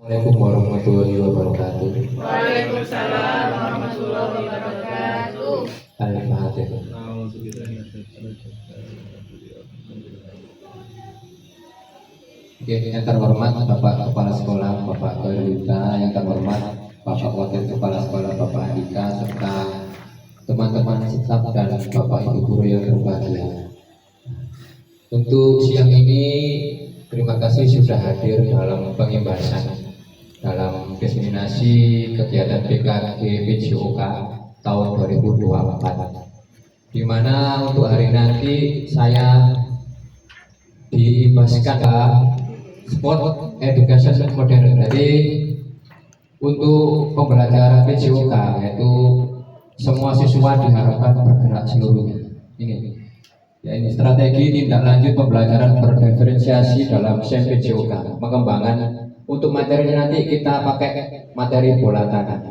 Assalamualaikum warahmatullahi wabarakatuh. Waalaikumsalam warahmatullahi wabarakatuh. Al-Fatihah. Oke, yang terhormat Bapak Kepala Sekolah Bapak Khairulita, yang terhormat Bapak Wakil Kepala Sekolah Bapak Andika, serta teman-teman staf dan Bapak Ibu guru yang berbahagia. Untuk siang ini terima kasih sudah hadir dalam pengimbasan dalam diseminasi kegiatan PKG PJOK tahun 2024, di mana untuk hari nanti saya diimbaskan ke sport education modern. Jadi untuk pembelajaran PJOK yaitu semua siswa diharapkan bergerak seluruhnya. Ini strategi tindak lanjut pembelajaran berdiferensiasi dalam SEM PJOK. Pengembangan untuk materi nanti kita pakai materi bola tangan.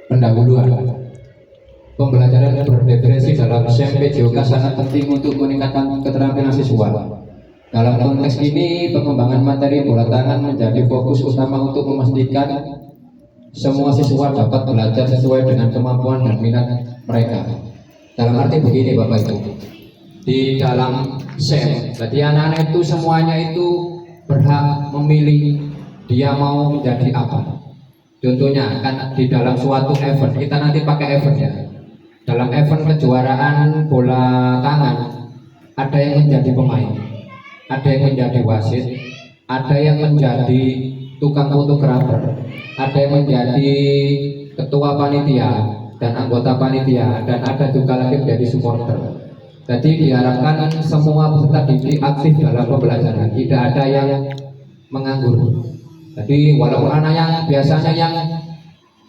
Pendahuluan. Pembelajaran berdiferensiasi dalam SEM PJOK sangat penting untuk meningkatkan keterampilan siswa. Dalam konteks ini, pengembangan materi bola tangan menjadi fokus utama untuk memastikan semua siswa dapat belajar sesuai dengan kemampuan dan minat mereka. Dalam arti begini Bapak Ibu, di dalam SEM, jadi anak-anak itu semuanya itu berhak memilih dia mau menjadi apa. Contohnya kan di dalam suatu event, kita nanti pakai event ya. Dalam event kejuaraan bola tangan, ada yang menjadi pemain, ada yang menjadi wasit, ada yang menjadi tukang fotografer, ada yang menjadi ketua panitia dan anggota panitia, dan ada juga lagi menjadi supporter. Jadi diharapkan semua peserta didik aktif dalam pembelajaran, tidak ada yang menganggur. Jadi walaupun anak yang biasanya yang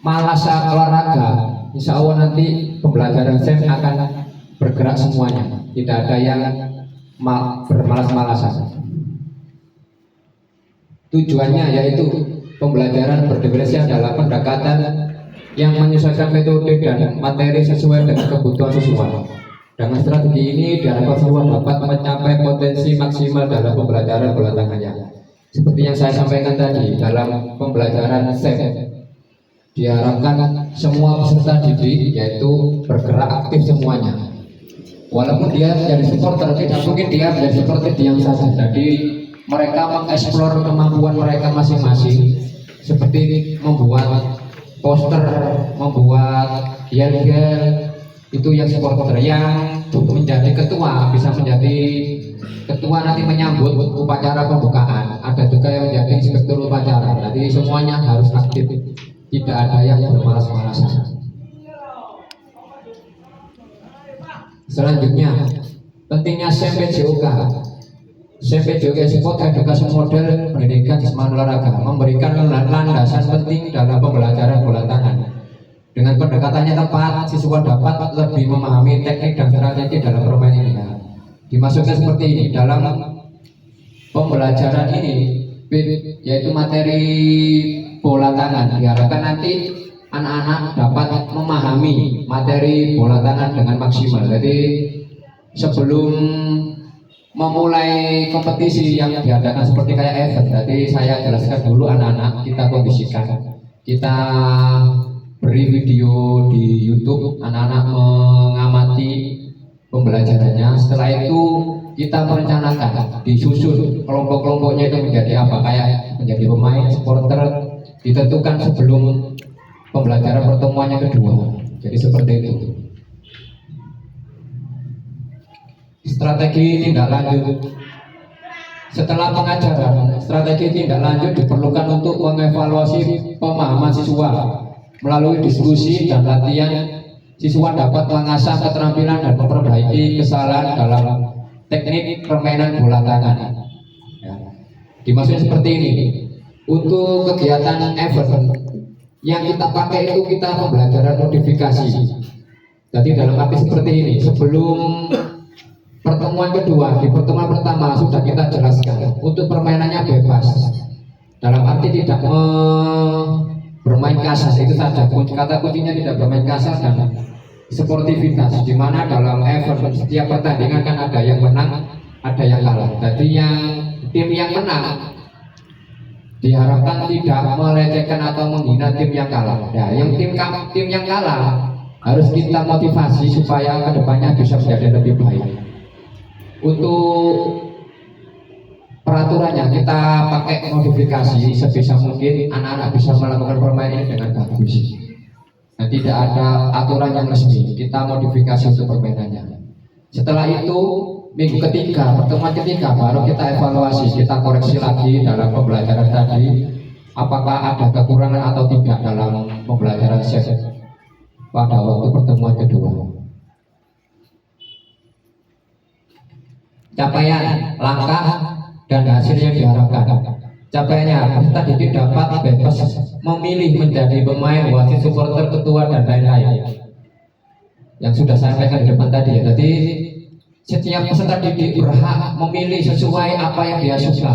malas olahraga, insya Allah nanti pembelajaran SEM akan bergerak semuanya, tidak ada yang bermalas-malasan. Tujuannya yaitu pembelajaran berdiferensiasi adalah pendekatan yang menyesuaikan metode dan materi sesuai dengan kebutuhan siswa. Dengan strategi ini diharapkan siswa dapat mencapai potensi maksimal dalam pembelajaran bola tangannya. Seperti yang saya sampaikan tadi, dalam pembelajaran SEM diharapkan semua peserta didik yaitu bergerak aktif semuanya. Walaupun dia menjadi supporter, tidak mungkin dia menjadi seperti diam saja. Jadi mereka mengeksplor kemampuan mereka masing-masing, seperti membuat poster, membuat yel-yel, itu yang supporter. Yang menjadi ketua bisa menjadi ketua nanti menyambut upacara pembukaan, ada juga yang menjadi inspektur upacara. Jadi semuanya harus aktif, tidak ada yang bermalas-malasan. Selanjutnya, pentingnya SEM PJOK. SEM PJOK Sport Edukasi Model Pendidikan Jasmani Olahraga memberikan landasan penting dalam pembelajaran bola tangan. Dengan pendekatannya tepat, siswa dapat lebih memahami teknik dan strategi dalam bermain ini. Dimasukkan seperti ini dalam pembelajaran ini, yaitu materi bola tangan. Diharapkan nanti anak-anak dapat memahami materi bola tangan dengan maksimal. Jadi sebelum memulai kompetisi yang diadakan seperti kayak event, jadi saya jelaskan dulu anak-anak, kita kondisikan, kita beri video di YouTube, anak-anak mengamati pembelajarannya. Setelah itu kita merencanakan, disusun kelompok-kelompoknya itu menjadi apa, kayak menjadi pemain, supporter, ditentukan sebelum pembelajaran pertemuannya kedua. Jadi seperti itu. Strategi tindak lanjut. Setelah pengajaran, strategi tindak lanjut diperlukan untuk mengevaluasi pemahaman siswa. Melalui diskusi dan latihan, siswa dapat mengasah keterampilan dan memperbaiki kesalahan dalam teknik permainan bola tangan. Ya. Dimaksudnya seperti ini. Untuk kegiatan event yang kita pakai itu kita pembelajaran modifikasi. Jadi dalam arti seperti ini, sebelum pertemuan kedua, di pertemuan pertama sudah kita jelaskan untuk permainannya bebas, dalam arti tidak bermain kasar, itu saja. Kata kuncinya tidak bermain kasar dan sportivitas, di mana dalam event setiap pertandingan kan ada yang menang, ada yang kalah. Jadi yang tim yang menang diharapkan tidak melecehkan atau menghina tim yang kalah. Ya, yang tim yang kalah harus kita motivasi supaya kedepannya bisa menjadi lebih baik. Untuk peraturannya kita pakai modifikasi sebisa mungkin anak-anak bisa melakukan permainan ini dengan bagus. Nah, tidak ada aturan yang resmi, kita modifikasi untuk permainannya. Setelah itu minggu ketiga, pertemuan ketiga baru kita evaluasi, kita koreksi lagi dalam pembelajaran tadi apakah ada kekurangan atau tidak dalam pembelajaran SEP pada waktu pertemuan kedua. Capaian, langkah, dan hasil yang diharapkan. Capaiannya, peserta didik dapat bebas memilih menjadi pemain, wasit, supporter, ketua, dan lain-lain yang sudah saya sampaikan di depan tadi ya. Jadi setiap peserta didik berhak memilih sesuai apa yang dia suka.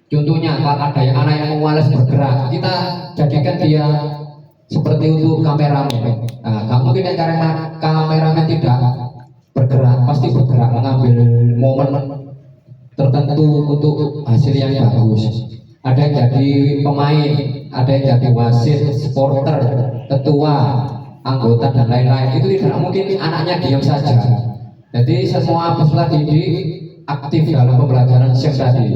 Contohnya kalau ada yang anak yang malas bergerak, kita jadikan dia seperti untuk kameramen. Nah, kamu mungkin karena kameramen tidak bergerak, pasti bergerak mengambil momen tertentu untuk hasil yang bagus. Ada yang jadi pemain, ada yang jadi wasit, supporter, ketua, anggota, dan lain-lain. Itu tidak mungkin anaknya diam saja. Jadi semua peserta didik aktif dalam pembelajaran SEP tadi.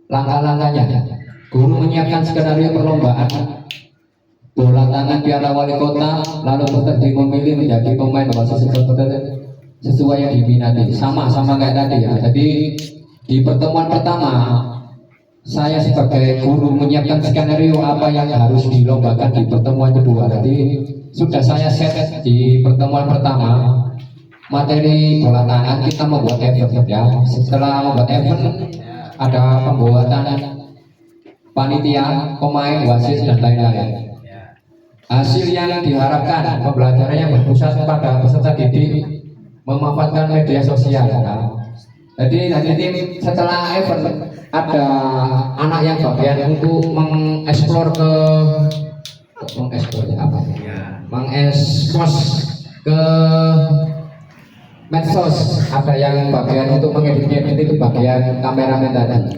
Langkah-langkahnya, guru menyiapkan skenario perlombaan bola tangan piala wali kota, lalu peserta didik memilih menjadi pemain wasit sesuai yang diminati. Sama kayak tadi ya. Jadi di pertemuan pertama saya sebagai guru menyiapkan skenario apa yang harus dilombakan di pertemuan kedua. Jadi sudah saya set di pertemuan pertama. Materi bola tangan kita membuat event ya. Setelah membuat event ada pembuatan panitia, pemain, wasit, dan lain-lain. Hasil yang diharapkan pembelajarannya berpusat pada peserta didik memanfaatkan media sosial. Jadi nanti tim setelah event ada anak yang bagian untuk mengeksplor mengekspos ke medsos, ada yang bagian untuk mengedit itu bagian kameramen tadi.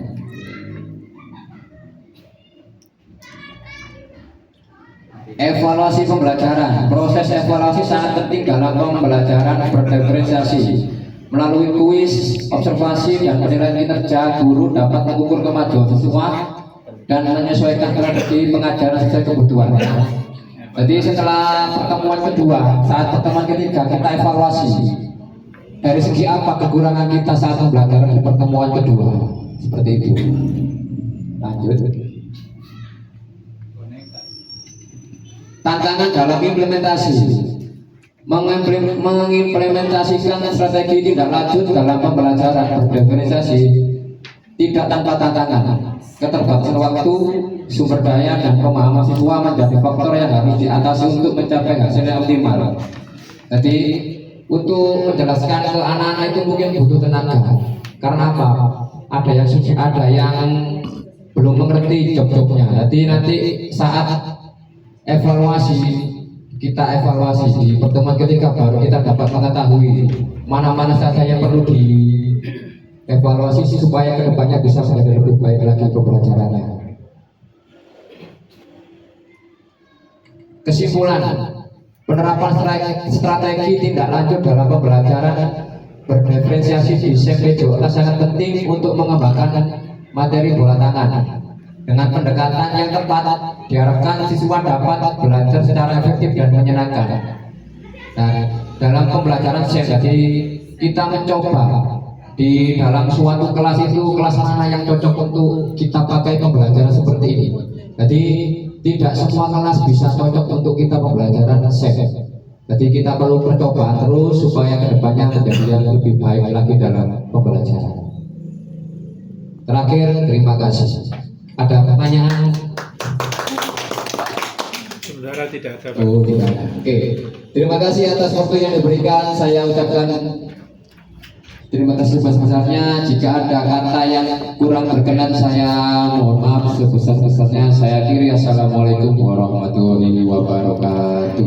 Evaluasi pembelajaran, proses evaluasi sangat penting dalam pembelajaran berdiferensiasi. Melalui kuis, observasi, dan penilaian kinerja, guru dapat mengukur kemajuan siswa dan menyesuaikan strategi pengajaran sesuai kebutuhan. Jadi setelah pertemuan kedua, saat pertemuan ketiga kita evaluasi. Dari segi apa kekurangan kita saat pembelajaran di pertemuan kedua? Seperti itu. Lanjut. Tantangan dalam implementasi. Mengimplementasikan strategi tindak lanjut dalam pembelajaran berdiferensiasi tidak tanpa tantangan. Keterbatasan waktu, sumber daya, dan pemahaman siswa menjadi faktor yang harus diatasi untuk mencapai hasil yang optimal. Jadi untuk menjelaskan ke anak-anak itu mungkin butuh tenaga. Karena apa? Ada yang belum mengerti job-jobnya. Jadi nanti saat kita evaluasi di pertemuan ketiga baru kita dapat mengetahui mana-mana saja yang perlu dievaluasi supaya kedepannya bisa menjadi lebih baik lagi pembelajarannya. Kesimpulan, penerapan strategi tindak lanjut dalam pembelajaran berdiferensiasi di SMP Jawa sangat penting untuk mengembangkan materi bola tangan. Dengan pendekatan yang tepat, diharapkan siswa dapat belajar secara efektif dan menyenangkan. Dan dalam pembelajaran SEP, jadi kita mencoba di dalam suatu kelas itu kelas mana yang cocok untuk kita pakai pembelajaran seperti ini. Jadi tidak semua kelas bisa cocok untuk kita pembelajaran SEP. Jadi kita perlu percobaan terus supaya kedepannya menjadi yang lebih baik lagi dalam pembelajaran. Terakhir, terima kasih. Ada pertanyaan? Saudara tidak ada. Oh, tidak ada. Oke. Terima kasih atas waktu yang diberikan. Saya ucapkan terima kasih sebesar-besarnya. Jika ada kata yang kurang berkenan, saya mohon maaf sebesar-besarnya. Saya akhiri. Assalamualaikum warahmatullahi wabarakatuh.